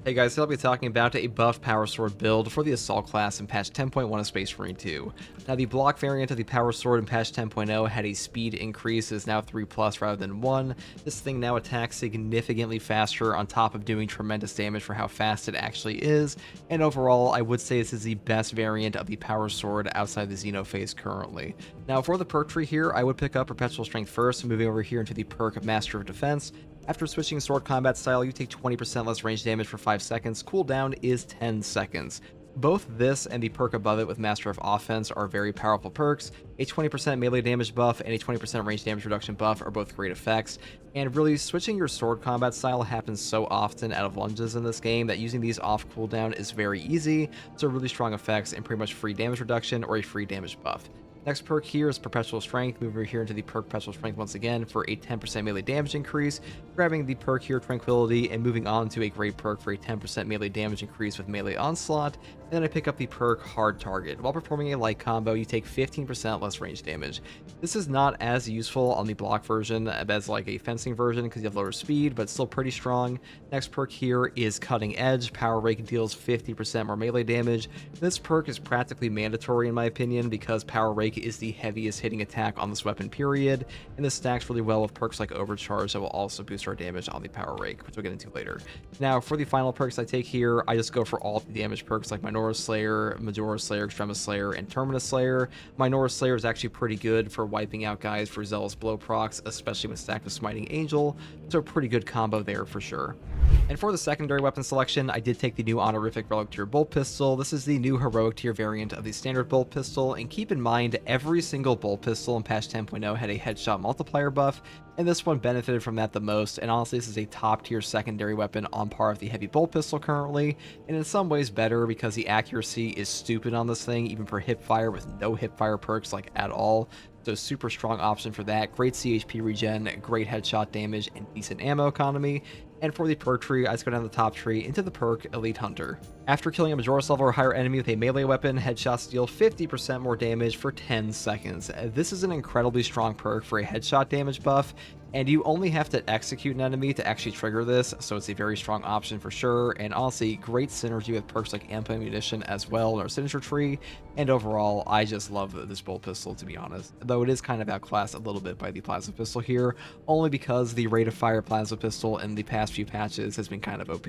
Hey guys, today I'll be talking about a buff power sword build for the assault class in patch 10.1 of Space Marine 2. Now the block variant of the power sword in patch 10.0 had a speed increase, is now 3 plus rather than 1. This thing now attacks significantly faster on top of doing tremendous damage for how fast it actually is, and overall I would say this is the best variant of the power sword outside the Xeno phase currently. Now for the perk tree here, I would pick up Perpetual Strength first, moving over here into the perk of Master of Defense. After switching sword combat style, you take 20% less range damage for 5 seconds. Cooldown is 10 seconds. Both this and the perk above it with Master of Offense are very powerful perks. A 20% melee damage buff and a 20% range damage reduction buff are both great effects. And really, switching your sword combat style happens so often out of lunges in this game that using these off cooldown is very easy. So really strong effects and pretty much free damage reduction or a free damage buff. Next perk here is Perpetual Strength. Move over here into the perk Perpetual Strength once again for a 10% melee damage increase. Grabbing the perk here Tranquility and moving on to a great perk for a 10% melee damage increase with Melee Onslaught. And then I pick up the perk Hard Target. While performing a light combo, you take 15% less range damage. This is not as useful on the block version as like a fencing version because you have lower speed, but still pretty strong. Next perk here is Cutting Edge. Power Rake deals 50% more melee damage. This perk is practically mandatory in my opinion because Power Rake is the heaviest hitting attack on this weapon period, and this stacks really well with perks like Overcharge that will also boost our damage on the Power Rake, which we'll get into later. Now for the final perks I take here, I just go for all the damage perks like Minora Slayer, Majora Slayer, Extremis Slayer, and Terminus Slayer. Minora Slayer is actually pretty good for wiping out guys for Zealous Blow procs, especially when stacked with Smiting Angel, so a pretty good combo there for sure. And for the secondary weapon selection, I did take the new Honorific Relic Tier Bolt Pistol. This is the new Heroic Tier variant of the standard Bolt Pistol, and keep in mind, every single Bolt Pistol in patch 10.0 had a headshot multiplier buff, and this one benefited from that the most, and honestly this is a top tier secondary weapon on par with the Heavy Bolt Pistol currently, and in some ways better because the accuracy is stupid on this thing, even for hipfire with no hipfire perks like at all. So super strong option for that. Great CHP regen, great headshot damage, and decent ammo economy. And for the perk tree, I just go down the top tree into the perk Elite Hunter. After killing a Majora's level or higher enemy with a melee weapon, headshots deal 50% more damage for 10 seconds. This is an incredibly strong perk for a headshot damage buff, and you only have to execute an enemy to actually trigger this, so it's a very strong option for sure, and honestly, great synergy with perks like Amp Ammunition as well in our signature tree, and overall, I just love this Bolt Pistol to be honest, though it is kind of outclassed a little bit by the Plasma Pistol here, only because the rate of fire Plasma Pistol in the past few patches has been kind of OP.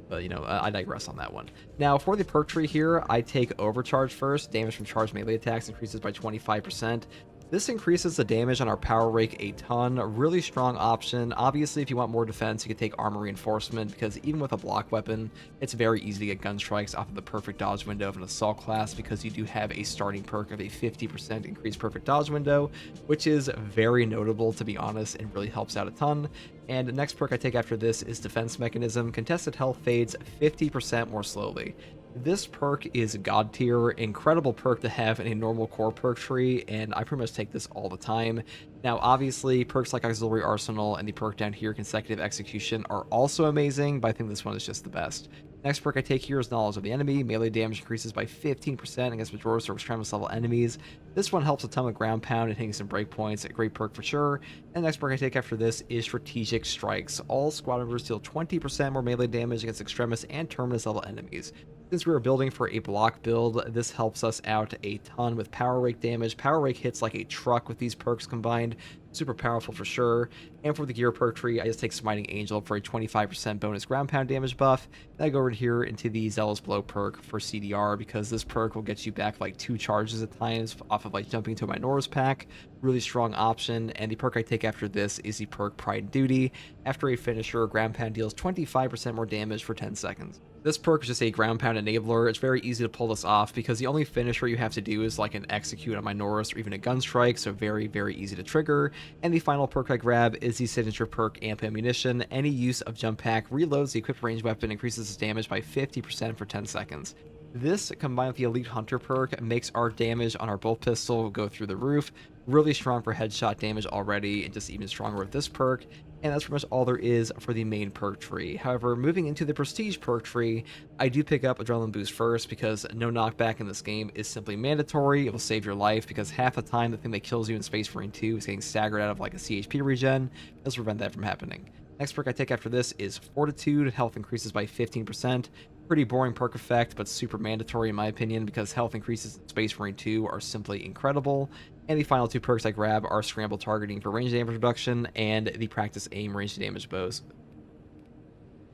But, you know, I digress on that one. Now, for the perk tree here, I take Overcharge first. Damage from charged melee attacks increases by 25%. This increases the damage on our Power Rake a ton. A really strong option. Obviously, if you want more defense, you can take Armor Reinforcement, because even with a block weapon, it's very easy to get gun strikes off of the perfect dodge window of an assault class, because you do have a starting perk of a 50% increased perfect dodge window, which is very notable, to be honest, and really helps out a ton. And the next perk I take after this is Defense Mechanism. Contested health fades 50% more slowly. This perk is god tier, incredible perk to have in a normal core perk tree, and I pretty much take this all the time. Now obviously perks like Auxiliary Arsenal and the perk down here Consecutive Execution are also amazing, but I think this one is just the best. Next perk I take here is Knowledge of the Enemy. Melee damage increases by 15% against Majora's or Extremis level enemies. This one helps a ton with ground pound and hitting some breakpoints. A great perk for sure. And the next perk I take after this is Strategic Strikes. All squad members deal 20% more melee damage against Extremis and Terminus level enemies. Since we are building for a block build, this helps us out a ton with Power Rake damage. Power Rake hits like a truck with these perks combined. Super powerful for sure. And for the gear perk tree, I just take Smiting Angel for a 25% bonus ground pound damage buff. Then I go over here into the Zealous Blow perk for CDR, because this perk will get you back like 2 charges at times off of like jumping to a Minora's pack. Really strong option. And the perk I take after this is the perk Pride and Duty. After a finisher, ground pound deals 25% more damage for 10 seconds. This perk is just a ground pound enabler. It's very easy to pull this off because the only finisher you have to do is like an execute on Minoris or even a gun strike, so very, very easy to trigger. And the final perk I grab is the signature perk Amp Ammunition. Any use of jump pack reloads the equipped ranged weapon, increases its damage by 50% for 10 seconds. This, combined with the Elite Hunter perk, makes our damage on our Bolt Pistol go through the roof. Really strong for headshot damage already, and just even stronger with this perk. And that's pretty much all there is for the main perk tree. However, moving into the Prestige perk tree, I do pick up Adrenaline Boost first, because no knockback in this game is simply mandatory. It will save your life, because half the time the thing that kills you in Space Marine 2 is getting staggered out of like a CHP regen. Let's prevent that from happening. Next perk I take after this is Fortitude. Health increases by 15%. Pretty boring perk effect, but super mandatory in my opinion because health increases in Space Marine 2 are simply incredible. And the final 2 perks I grab are Scramble Targeting for range damage reduction and the Practice Aim range damage bows.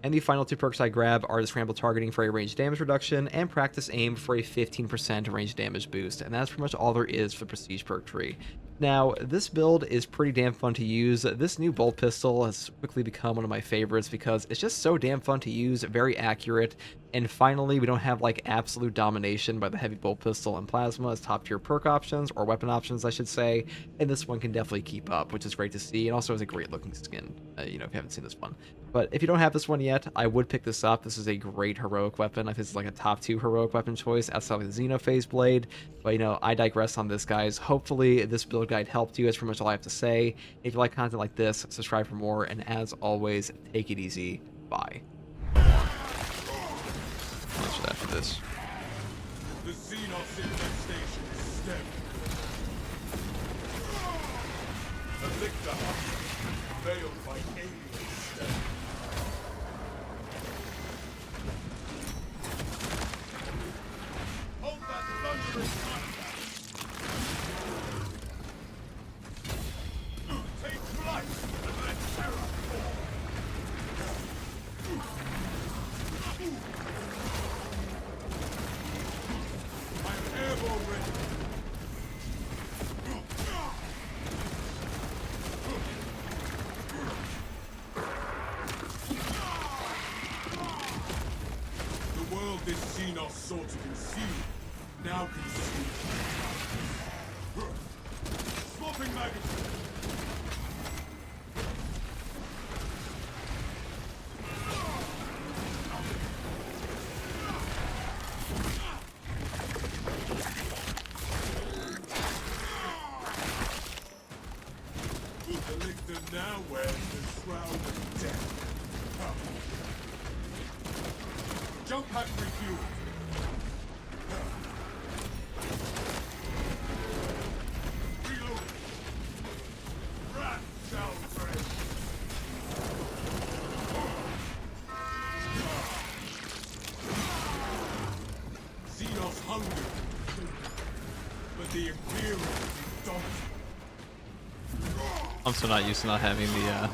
And the final 2 perks I grab are the Scramble Targeting for a range damage reduction and Practice Aim for a 15% range damage boost. And that's pretty much all there is for the Prestige perk tree. Now, this build is pretty damn fun to use. This new bolt pistol has quickly become one of my favorites because it's just so damn fun to use, very accurate, and finally we don't have like absolute domination by the heavy bolt pistol and plasma as top tier perk options, or weapon options I should say, and this one can definitely keep up, which is great to see, and also has a great looking skin, you know, if you haven't seen this one. But if you don't have this one yet, I would pick this up. This is a great heroic weapon. I think it's like a top 2 heroic weapon choice outside of the Xenophase Blade. But, you know, I digress on this, guys. Hopefully, this build guide helped you. That's pretty much all I have to say. If you like content like this, subscribe for more. And as always, take it easy. Bye. That's what after this. The Xenos infestation is stemmed. Elicta veiled by alien stem. Hold that thunderous contact. Take flight and let terror fall. I'm airborne ready. The world this Xenos sought to conceal, now concealed. Swapping magazine. The lictor now wears the shroud of death. Jump pack refueled. Reload. Wrath shall break. Xenos hunger, but the Imperial is indomitable. I'm so not used to not having the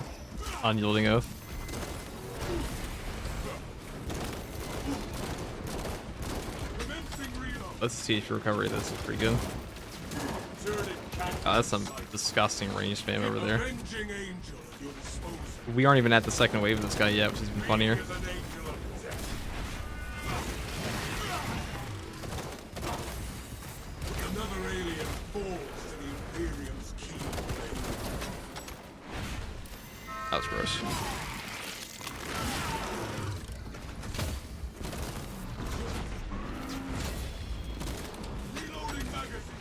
unyielding oath. Commencing reload. Let's see if recovery. This is pretty good. Oh, that's some disgusting range spam over there. Avenging angel at your disposal. We aren't even at the second wave of this guy yet, which is even funnier. Is an angel of death. Another alien falls to the Imperium's key blade. That was gross. Reloading magazine.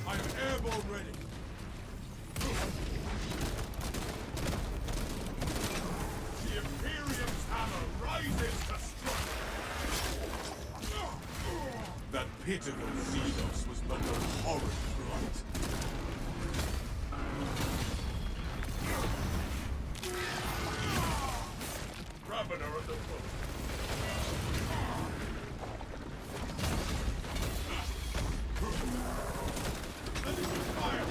I am airborne ready. The Imperium's hammer rises to strike. That pitiful Xenos was but a horrid blight. Ravener at the foot. Enemy fire!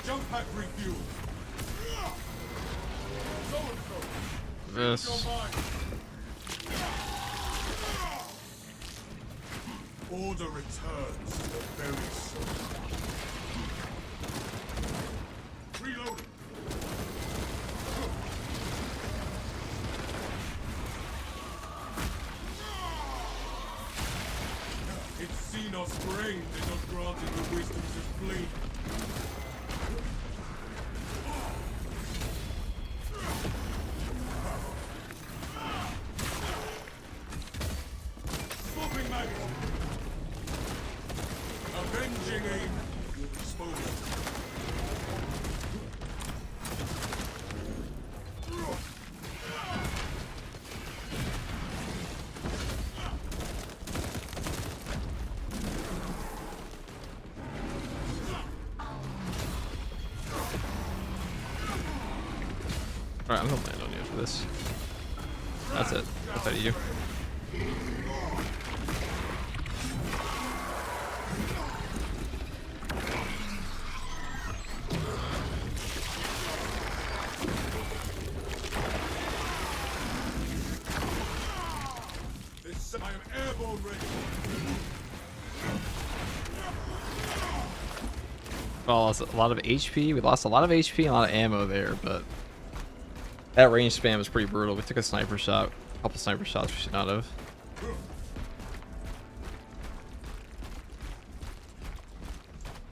Jump pack refueled. So-and-so. This. Your mind. Order returns to the very soul. Reloading. Its Xenos brain did not grant it the wisdom to flee. Swapping magazine. Avenging aim at your disposal. Alright, I'm gonna land on you for this. That's it. That's how you do. I am airborne ready. Well, lost a lot of HP. We lost a lot of HP and a lot of ammo there, but that range spam was pretty brutal. We took a sniper shot, a couple sniper shots we should not have.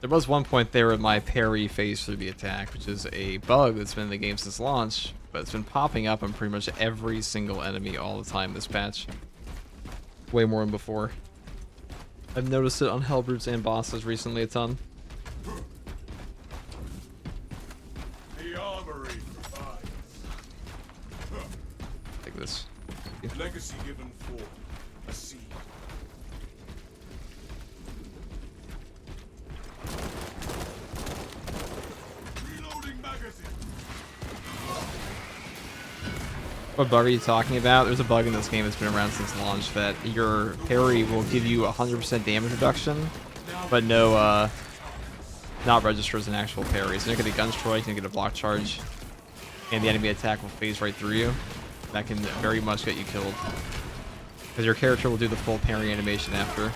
There was one point there where my parry phased through the attack, which is a bug that's been in the game since launch, but it's been popping up on pretty much every single enemy all the time this patch. Way more than before. I've noticed it on Hellbrutes and bosses recently a ton. The armory provides. Like this. Legacy given for a seed. Reloading magazine. What bug are you talking about? There's a bug in this game that's been around since launch that your parry will give you 100% damage reduction, but no, not register as an actual parry. So you're gonna get a gun strike, you're gonna get a block charge, and the enemy attack will phase right through you. That can very much get you killed, because your character will do the full parry animation after.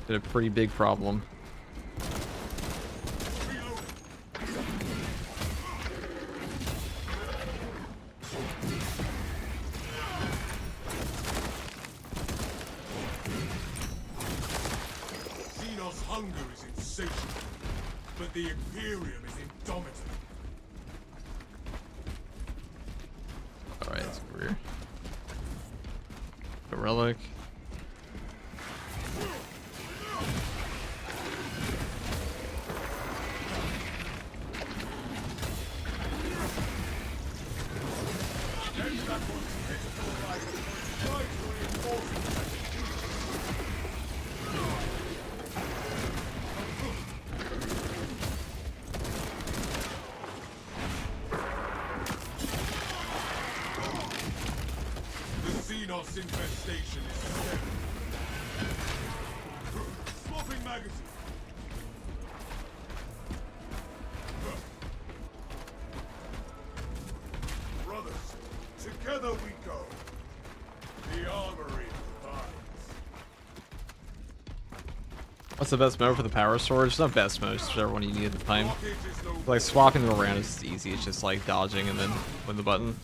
Been a pretty big problem. Hunger is insatiable, but the Imperium is indomitable. Alright, let's go over here. A relic. Xenos infestation is steady. Swapping magazine. Brothers, together we go. The armory provides. What's the best mode for the power sword? It's not best mode, it's whichever one you need at the time. Blockage is no Like swapping them around is easy, it's just like dodging and then with the button.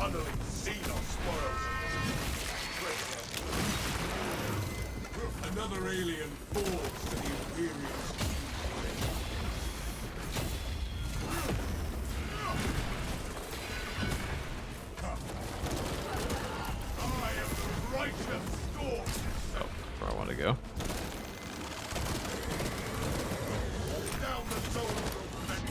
tunneling Xenos spoils. Another alien falls to the Imperium's. I am the righteous storm. Oh, where I want to go. Down the zone of offense.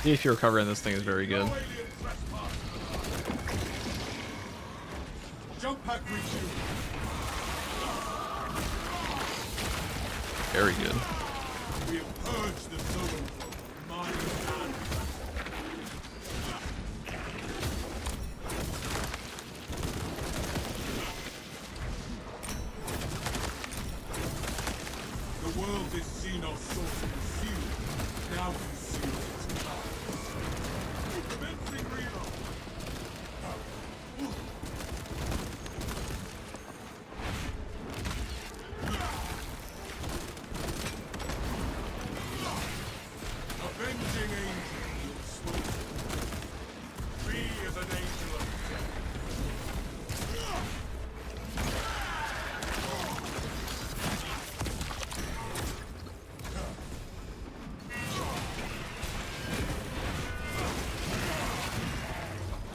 See if you're recovering this thing is very good. Jump pack resumed. Very good. We have purged the zone from mind and the world is Xenos sought to consume. Now consumes its power. Commencing reload. Avenging angel will swoop. Be as an angel of death.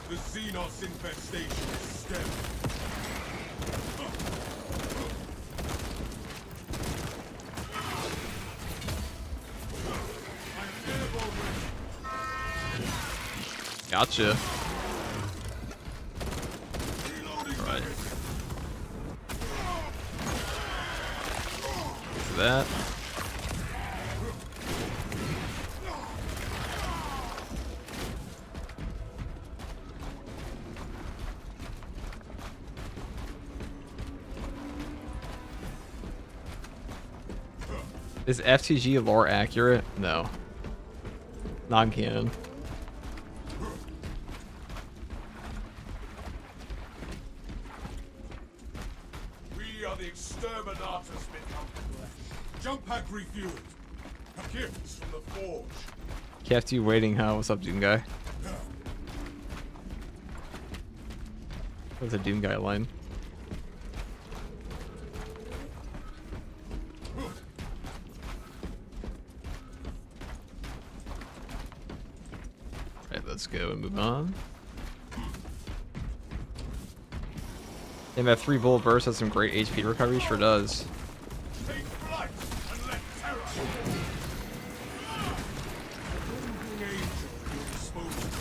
The Xenos infestation is stemmed. Gotcha. Alright. That. Is FTG lore accurate? No. Non-canon. We are the exterminators become flesh. Jump pack refueled. Gifts from the forge. Kept you waiting, huh? What's up, Doom guy? That's a Doom guy line. Alright, let's go and move on. And that 3 bullet burst has some great HP recovery, sure does. Take flight and let terror. The angel will dispose of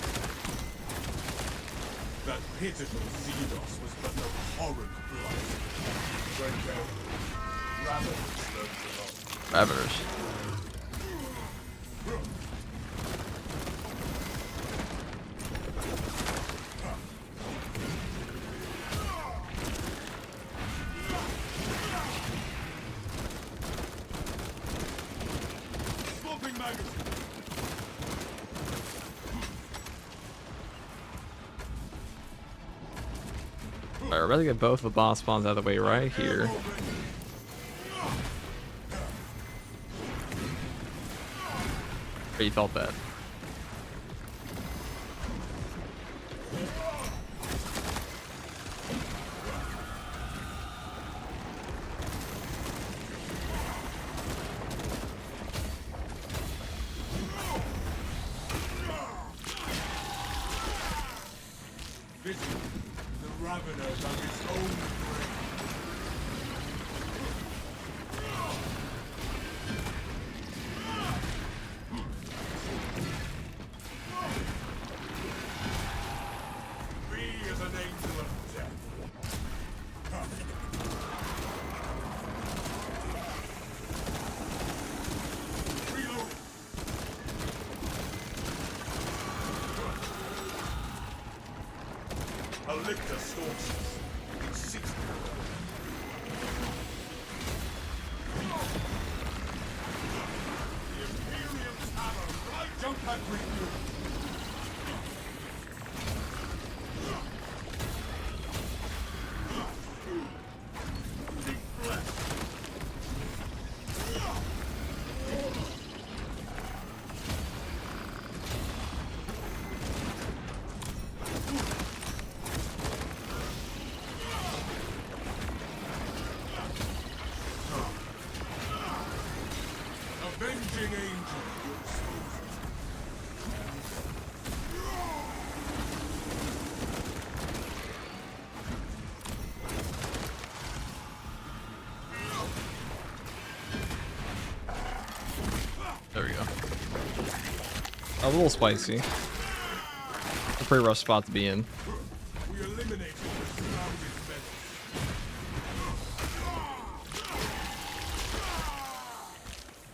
you. That pitiful Xenos was but no horrid blight. When Ravenous learned to love. Ravagers. Swapping magazine. Alright, we're about to get both the boss spawns out of the way right here. You felt that. Visit the Raveners on its own grave. Be as an angel of death. Reload. A lictor stalks us. It sits there. The Imperium's hammer, right? Jump pack refuel. Deep breath. Avenging angel will dispose of There we go. A little spicy. A pretty rough spot to be in. We eliminated the surrounding menace.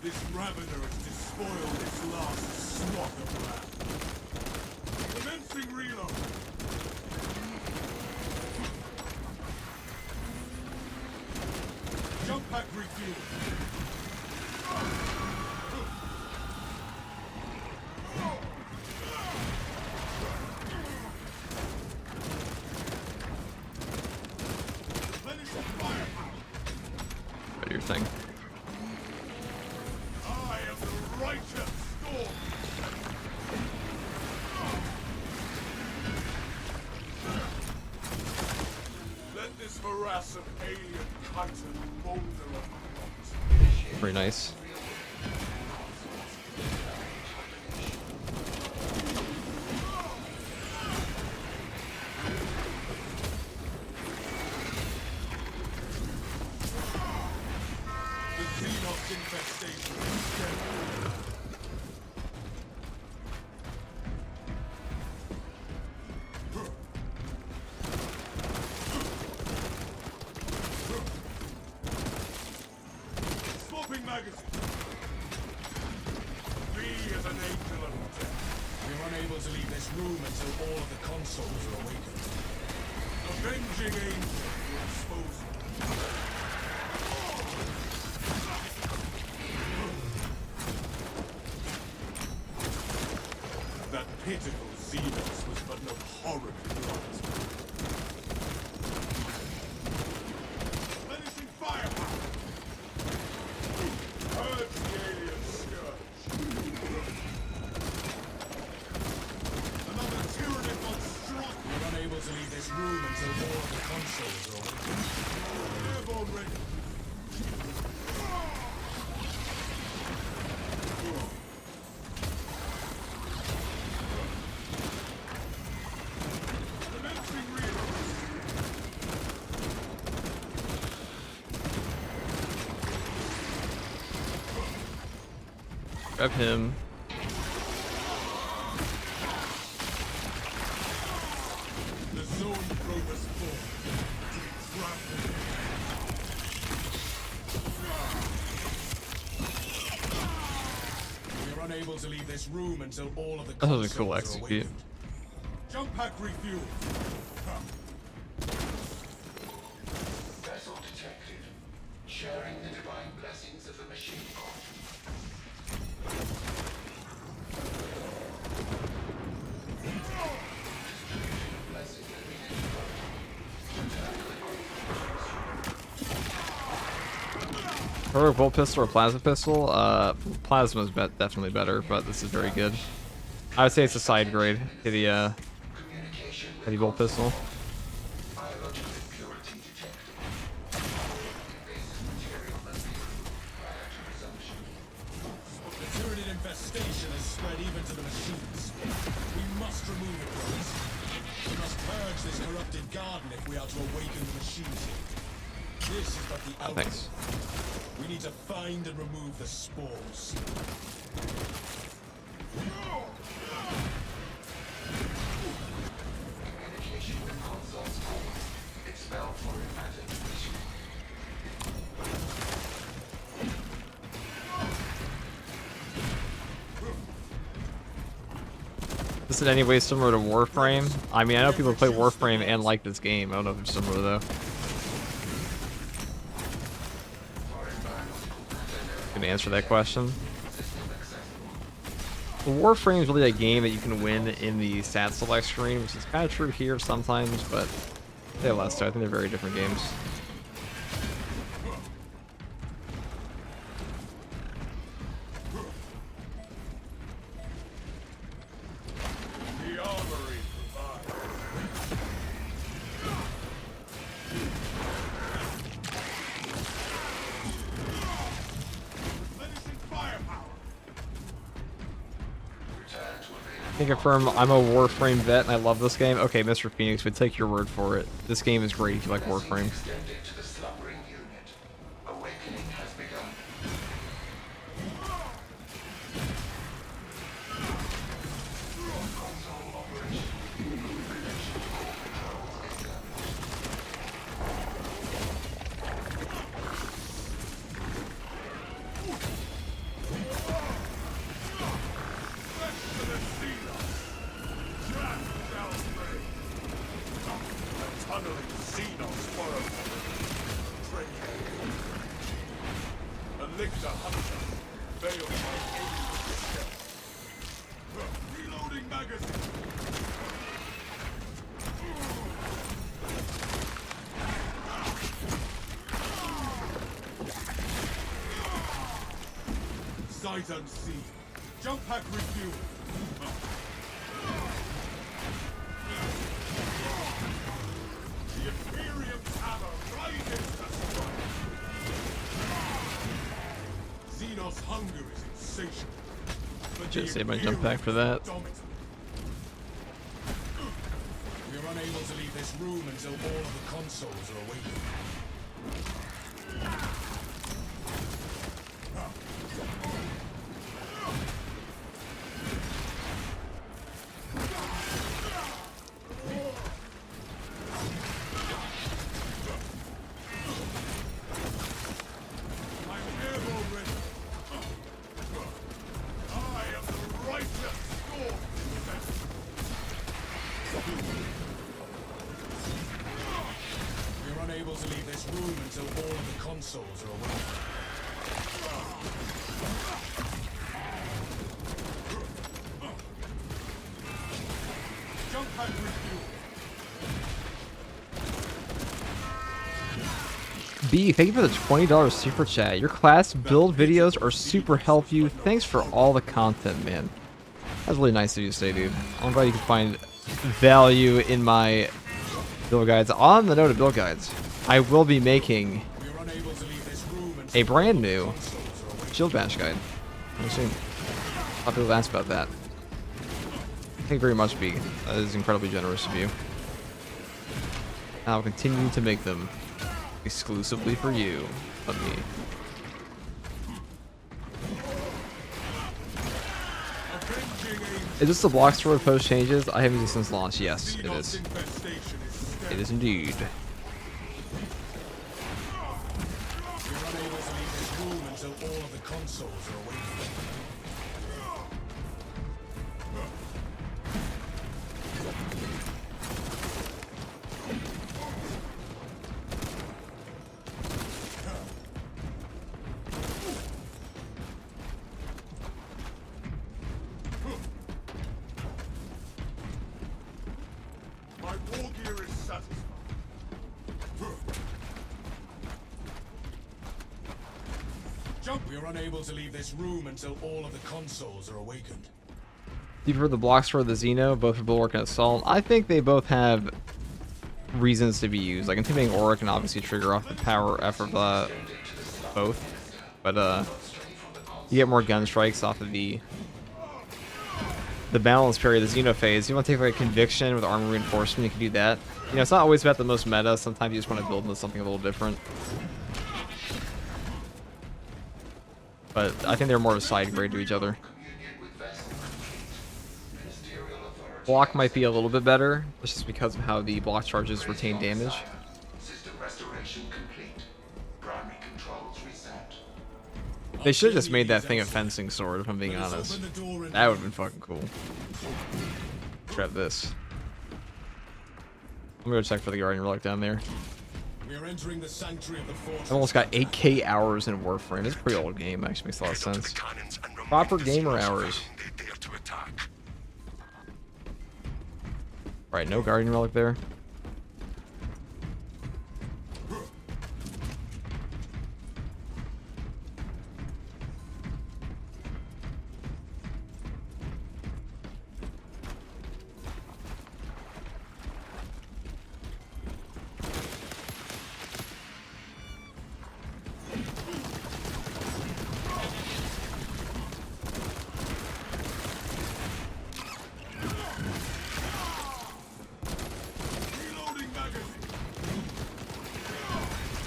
This Ravener has despoiled its last swath of land. Commencing reload. Jump pack refueled. Replenish the firepower. Go do your thing. I am the righteous storm. Let this morass of alien titan molder apart. Pretty nice. The Xenos infestation is dead. as an angel of death. We're unable to leave this room until all of the consoles are awakened. Avenging angel will expose you. That pitiful Xenos was but an abhorrent blight. Replenishing firepower! Purge the alien scourge! Another tyrannic monstrosity! We're unable to leave this room until all of the consoles are awakened. Airborne ready! Commencing reload! Grab him. The zone probe has formed. Trap We're unable to leave this room until all of the That was consoles a cool are execute. awakened. Jump pack refuel. Vessel detected. Sharing the divine blessings of the machine god. Blessing the machine god. Heroic bolt pistol or plasma pistol? Plasma's definitely better, but this is very good. I would say it's a side grade to the Communication with heavy bolt pistol. biological impurity detected. Invasive material must be removed prior to resumption. The Tyranid infestation has spread even to the machines. We must remove it, brothers. We must purge this corrupted garden if we are to awaken the machines here. This is but the outcome. Thanks. We need to find and remove the spores. Communication with consoles core. Expel foreign matter issue. This is in any way similar to Warframe. I mean, I know people play Warframe and like this game. I don't know if it's similar though. Gonna answer that question. Warframe is really a game that you can win in the stat select screen, which is kind of true here sometimes, but they less so. I think they're very different games. The armory provides. Replenishing firepower. Return to available. Can confirm I'm a Warframe vet and I love this game. Okay, Mr. Phoenix, would take your word for it. This game is great if you like Warframe. Extended to the slumbering unit. Awakening has begun. Console operation. Connection core controls established. Back to the Xenos. Trap shall spray. A tunneling Xenos forum. Training. Elixir hunter. Veiled by alien stealth. Reloading magazine. Sight unseen. Jump pack refuel. The Imperium's hammer rises to strike. Xenos' hunger is insatiable. But Should the save my jump pack for that. Imperium We're unable to leave this room until all of the consoles are awakened. I'm airborne ready. I am the consoles are away. Jump pack refuel. B, thank you for the $20 super chat. Your class build videos are super help you. Thanks for all the content, man. That's really nice of you to say, dude. I'm glad you can find value in my build guides. On the note of build guides, I will be making We're unable to leave this room a until brand new consoles are away. shield bash guide. I assume a lot of people have asked about that. Thank you very much, B. That is incredibly generous of you. I'll continue to make them exclusively for you, of me. Is this the block store post changes? I haven't used it since launch. Yes, it is. It is indeed. We're unable to leave this room until all of the consoles are away. My war gear is satisfied. Jump! We're unable to leave this room until all of the consoles are awakened. Do you prefer the block store or the Xeno? Both for Bulwark and Assault. I think they both have reasons to be used. Like intimidating aura can obviously trigger off the power effort of both, but you get more gun strikes off of the balance period, the Xeno phase. You want to take like a conviction with armor reinforcement, you can do that. You know, it's not always about the most meta. Sometimes you just want to build into something a little different. But I think they're more of a side grade to each other. Block might be a little bit better, just because of how the block charges retain damage. System restoration complete. Primary controls reset. They should have just made that thing a fencing sword, if I'm being honest. That would have been fucking cool. Grab this. I'm gonna go check for the Guardian Relic down there. We are entering the sanctuary of the fortress. I've almost got 8k hours in Warframe. It's a pretty old game, actually makes a lot of sense. Proper gamer hours. Right, no Guardian Relic there.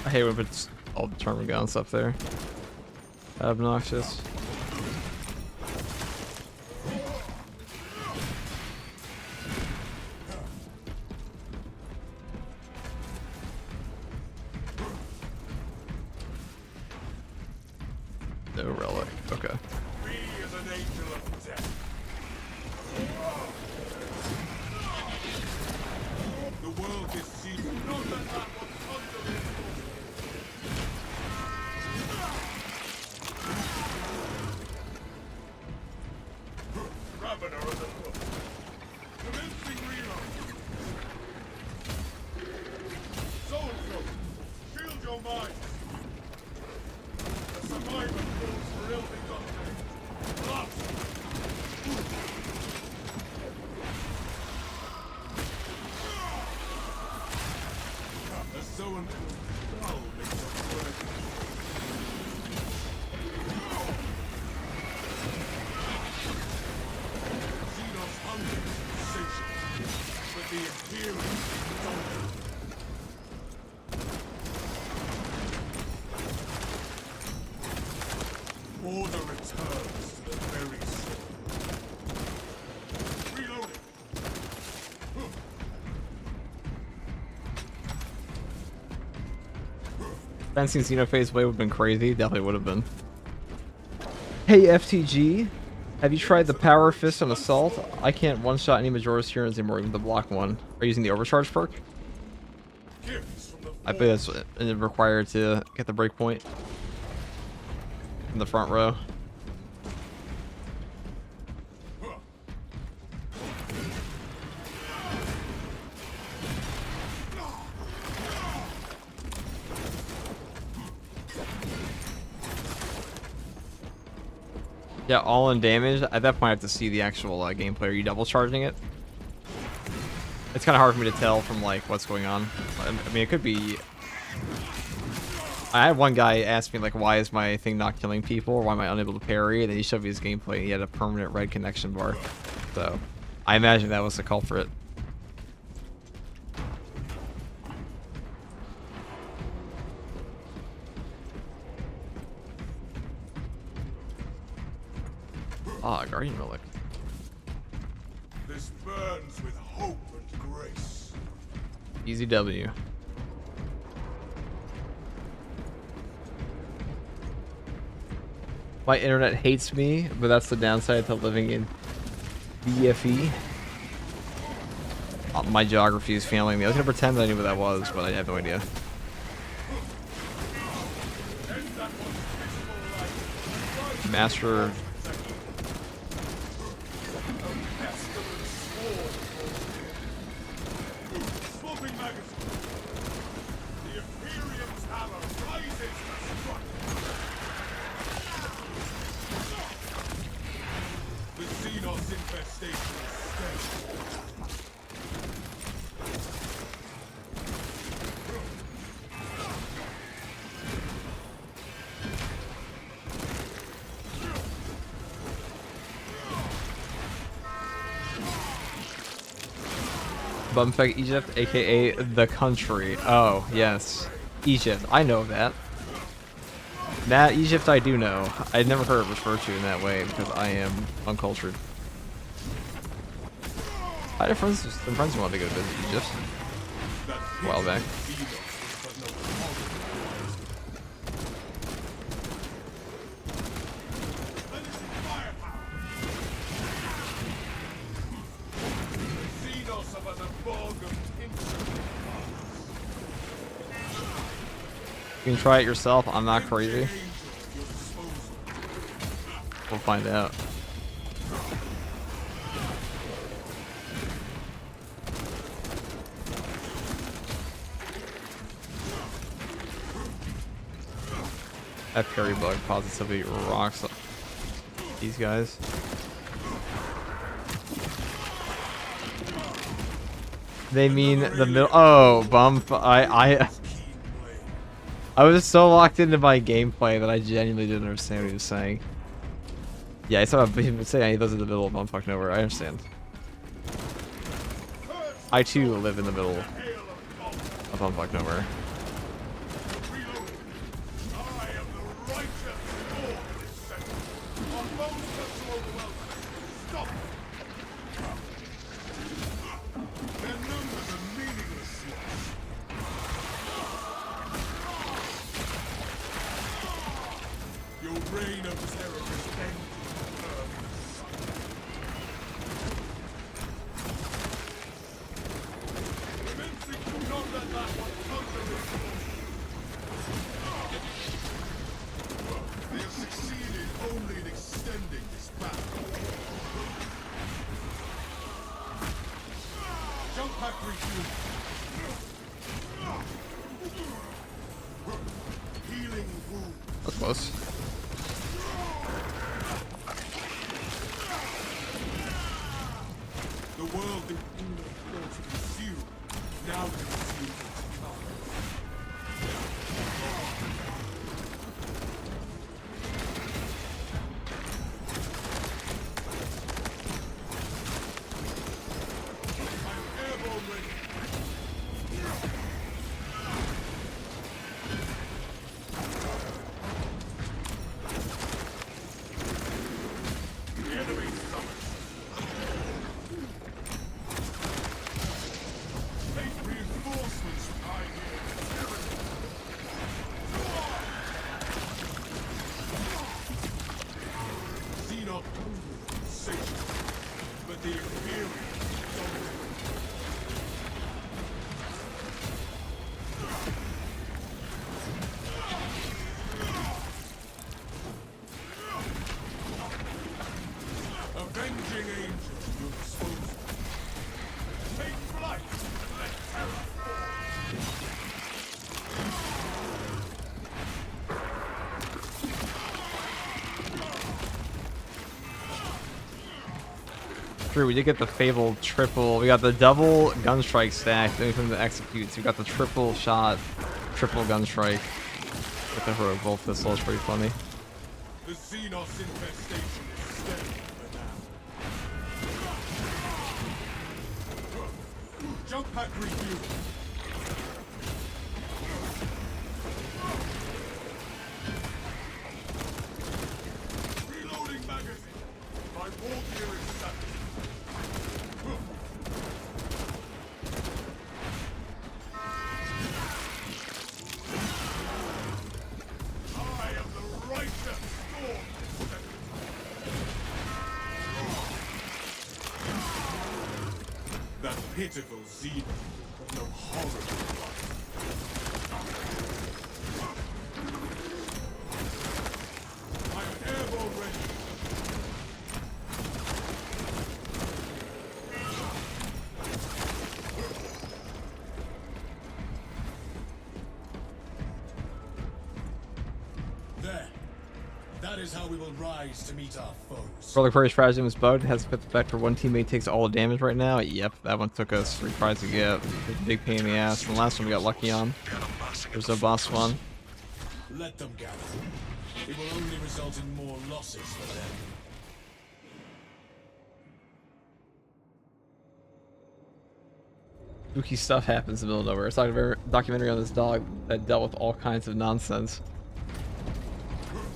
I hate when it's all the terminal guns up there. Obnoxious. No relic. Okay. Me is an angel of death. The world is seen. Not that that was under it. Ravener of the foot. Commencing reload. Soul Coat, shield your mind. The survivor calls for ill begotten. Blood. The Zoan Well makes it work. Xenos hunger is insatiable, but the Imperium is dominant. Order returns to the very soul. Reloading. Fencing Xenophase Way would have been crazy. Definitely would have been. Hey FTG, have you tried the Power Fist on Assault? I can't one-shot any Majora's Heroes anymore, even the block one. Are you using the Overcharge perk? Gifts from the I bet it's required to get the break point in the front row. Yeah, all in damage. At that point, I have to see the actual gameplay. Are you double charging it? It's kind of hard for me to tell from like what's going on. I mean, it could be. I had one guy ask me like, "Why is my thing not killing people? Or why am I unable to parry?" And then he showed me his gameplay. He had a permanent red connection bar. So, I imagine that was the culprit. Ah, Guardian Relic. This burns with hope and grace. Easy W. My internet hates me, but that's the downside to living in BFE. My geography is failing me. I was gonna pretend that I knew what that was, but I have no idea. Master. Bumfuck Egypt, aka the country. Oh, yes. Egypt. I know that. That Egypt I do know. I'd never heard it referred to in that way because I am uncultured. I had friends who wanted to go to visit Egypt a while back. You can try it yourself. I'm not crazy. We'll find out. That parry bug positively rocks these guys. They mean the middle. Oh, bump. I was so locked into my gameplay that I genuinely didn't understand what he was saying. Yeah, I saw him say those in the middle of bumfuck nowhere. I understand. I too live in the middle of bumfuck nowhere. That's close. The world that you know to consume now consumes its power. I'm airborne ready. But the Imperium dominates. true. We did get the fabled triple. We got the double gun strike stack. Then from the executes, we got the triple shot, triple gun strike. With the heroic bolt pistol is pretty funny. The Xenos infestation is steady for now. Jump pack refuel. Reloading magazine. My war gear is set. I am the righteous storm. That pitiful Xeno. No horrible one. I am airborne ready. There. That is how we will rise to meet our foes. Roller Query's Stratagem is bugged. It has a 5th effect for one teammate takes all the damage right now. Yep, that one took us 3 tries to get. It was a big pain in the ass. And the last one we got lucky on. There's no boss one. Let them gather. It will only result in more losses for them. Spooky stuff happens in the middle of nowhere. It's like a documentary on this dog that dealt with all kinds of nonsense.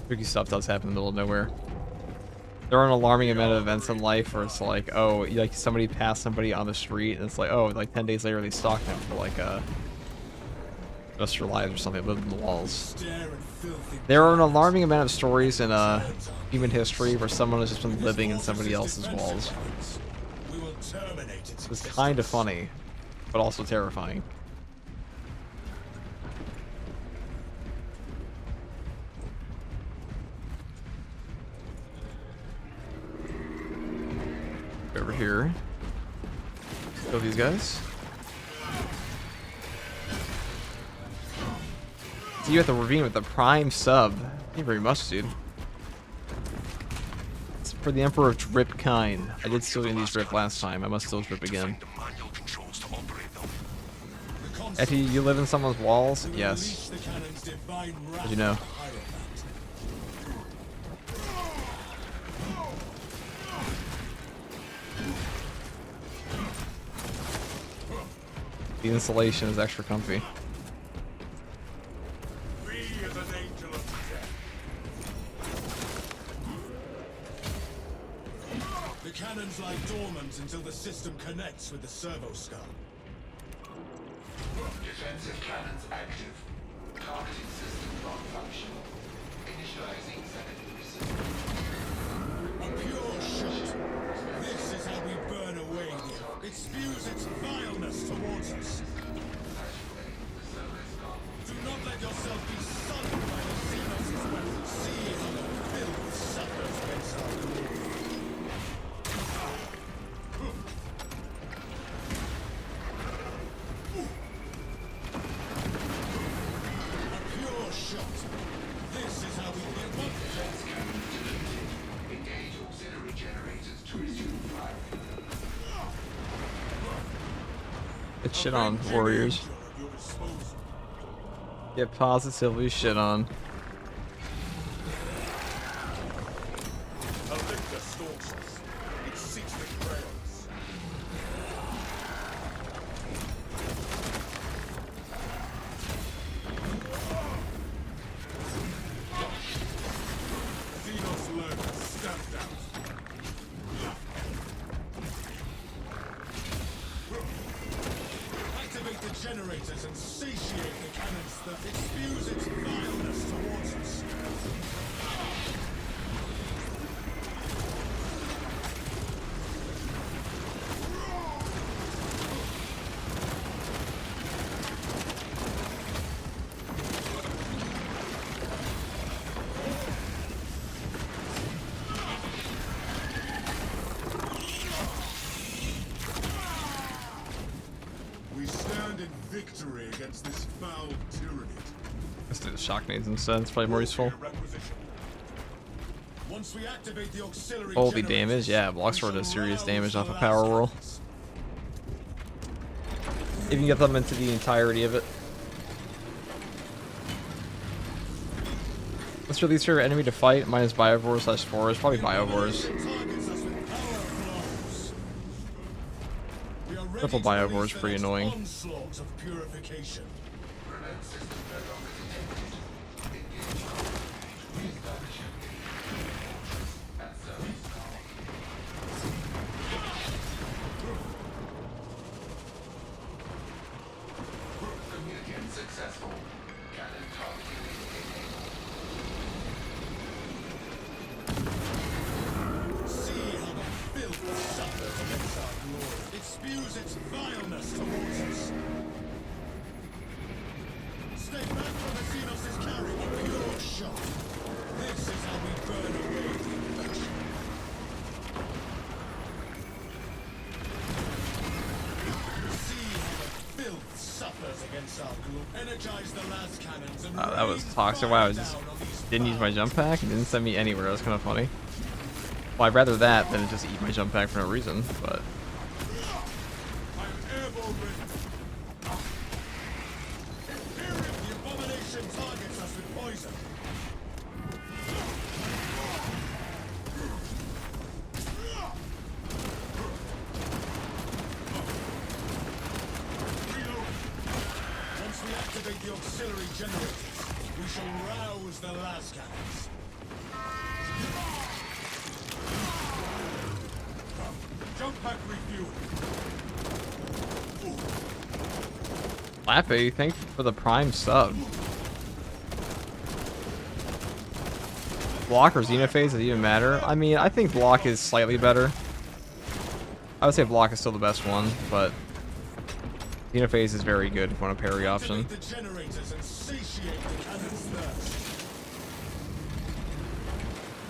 Spooky stuff does happen in the middle of nowhere. There are an alarming amount of events in life where it's like, oh, like somebody passed somebody on the street, and it's like, oh, like 10 days later they stalked them for like just their lives or something, lived in the walls. There are an alarming amount of stories in human history where someone has just been living in somebody else's walls. It's kind of funny, but also terrifying. Over here. Kill these guys. See you at the ravine with the prime sub. Thank you very much, dude. It's for the Emperor of Dripkind. I did steal these drip last time. I must steal drip again. Effie, you live in someone's walls? Yes. How'd you know? The insulation is extra comfy. Be as an angel of death. The cannons lie dormant until the system connects with the servo skull. Defensive cannons active. Targeting system non-functional. Initializing secondary system. A pure shot. This is how we burn away here. It spews its vileness towards us. Do not let yourself be sullied by the Xenos' weapons. See how the filth suffers against our glory. A pure shot. This is how we get one. Defense cannon deleted. Engage auxiliary generators to resume firing. Get shit on, warriors. Get positively shit on. A lictor stalks us. It seeks to betray us. Xenos learned stamped out. Activate the generators and satiate the cannons that it spews its vileness towards us. We stand in victory against this foul tyranny. Let's do the shock nades instead. It's probably more useful. Requisition. One Once we activate the auxiliary Holy generators, damage, yeah, block we sword shall does serious rouse damage the off a last power roll. cannons. If you can get them into the entirety of it. What's your least favorite enemy to fight? Mine is Biovores / Spores. Probably Biovores. Targets us with power blows. We are ready Triple to Biovores release the pretty next annoying. onslaught of purification. Prevent system no longer detected. Engage. Reestablishing. And service now. Communicant successful. Cannon targeting enabled. See how the filth suffers against our glory. It spews its vileness towards us. Stay back from the Xenos' carry a pure shot. This is how we burn away the infection. See how the filth suffers against our glory. Energize the las cannons and Oh, that was rain toxic. fire Wow, I just down on these didn't use my fouls. jump pack. It didn't send me anywhere. That was kind of funny. Well, I'd rather that than just eat my jump pack for no reason, but... I'm airborne ready. The abomination targets us with poison. Once we activate the auxiliary generators, we shall rouse the las cannons. Jump pack refueling. Lappy, thank you for the prime sub. Block or Xenophase, does it even matter? I mean, I think block is slightly better. I would say block is still the best one, but Xenophase is very good if you want a parry option. Activate the generators and satiate the cannon's thirst.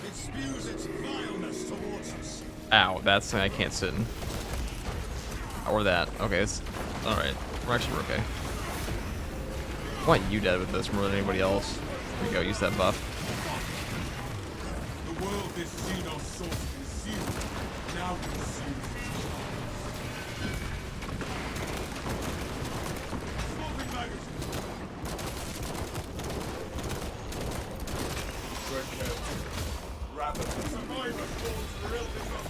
It spews its vileness towards us. Ow, that's something I can't sit in. Or that. Okay, it's alright. We're actually okay. I want you dead with this more than anybody else. There we go, use that buff. The world this Xenos sought to consume now consumes its smoking magazine. Good kill. Rapidly. Survivor falls building up.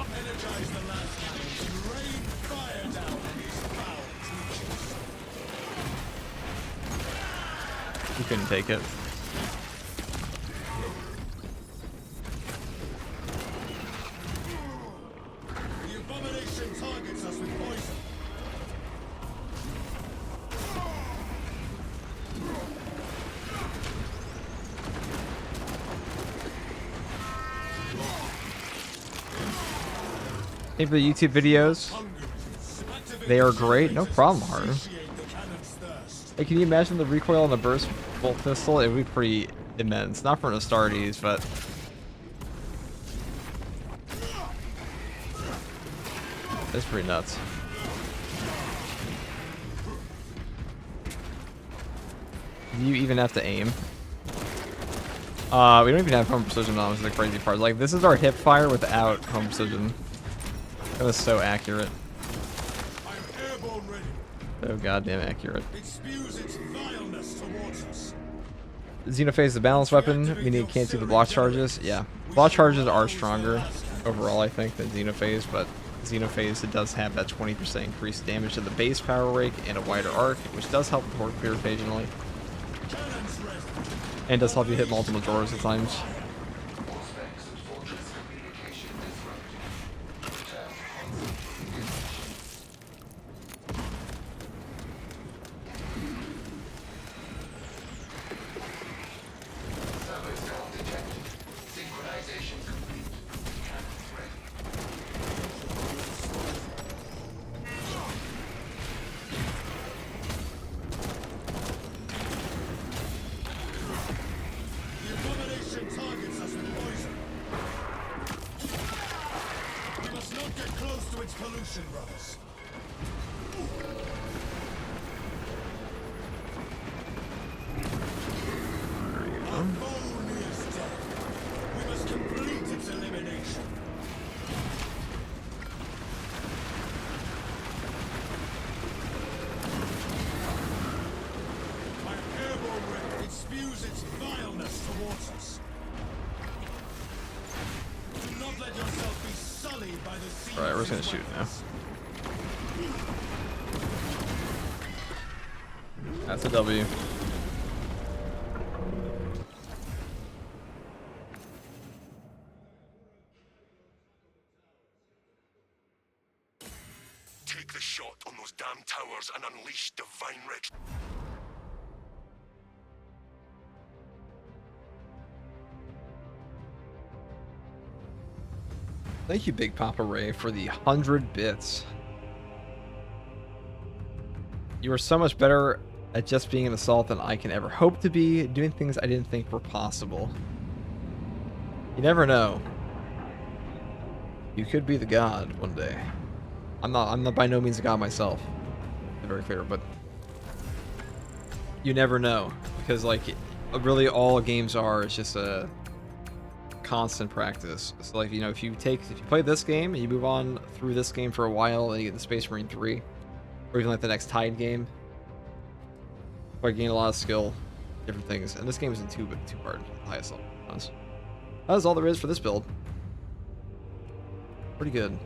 Energize the las cannons and rain fire down on these foul creatures. You couldn't take it. The abomination targets us with poison. Hey, for the YouTube videos, they are great. No problem, Harden. Satiate the cannon's thirst. Hey, can you imagine the recoil on the burst bolt pistol? It would be pretty immense. Not for an Astartes, but... it's pretty nuts. Do you even have to aim? We don't even have home precision on, which is the crazy part. Like, this is our hip fire without home precision. That was so accurate. I'm airborne ready. So goddamn accurate. It spews its vileness towards us. Xenophase is a balanced weapon, meaning it can't do the block charges. Yeah, block charges are stronger overall, I think, than Xenophase, but Xenophase, it does have that 20% increased damage to the base power rake and a wider arc, which does help with work clear occasionally, Cannons ready. and does help you hit multiple doors at times. Auspex and fortress communication disrupted. Return constant. Service call detected. Synchronization complete. Cannons ready. The abomination targets us with poison. We must not get close to its pollution, brothers. Our foe is dead. We let yourself be sullied by the sea. Alright, we're just gonna shoot now. That's a W. Take the shot on those damn towers and unleash divine rage. Thank you, Big Papa Ray, for the 100 bits. You are so much better at just being an assault than I can ever hope to be, doing things I didn't think were possible. You never know. You could be the god one day. I'm not by no means a god myself. To be very clear, but you never know. Because like really all games are is just a constant practice. So like, you know, if you play this game and you move on through this game for a while and you get the Space Marine 3, or even like the next Tide game, I gain a lot of skill, different things. And this game is in two-part, highest level. That is all there is for this build. Pretty good.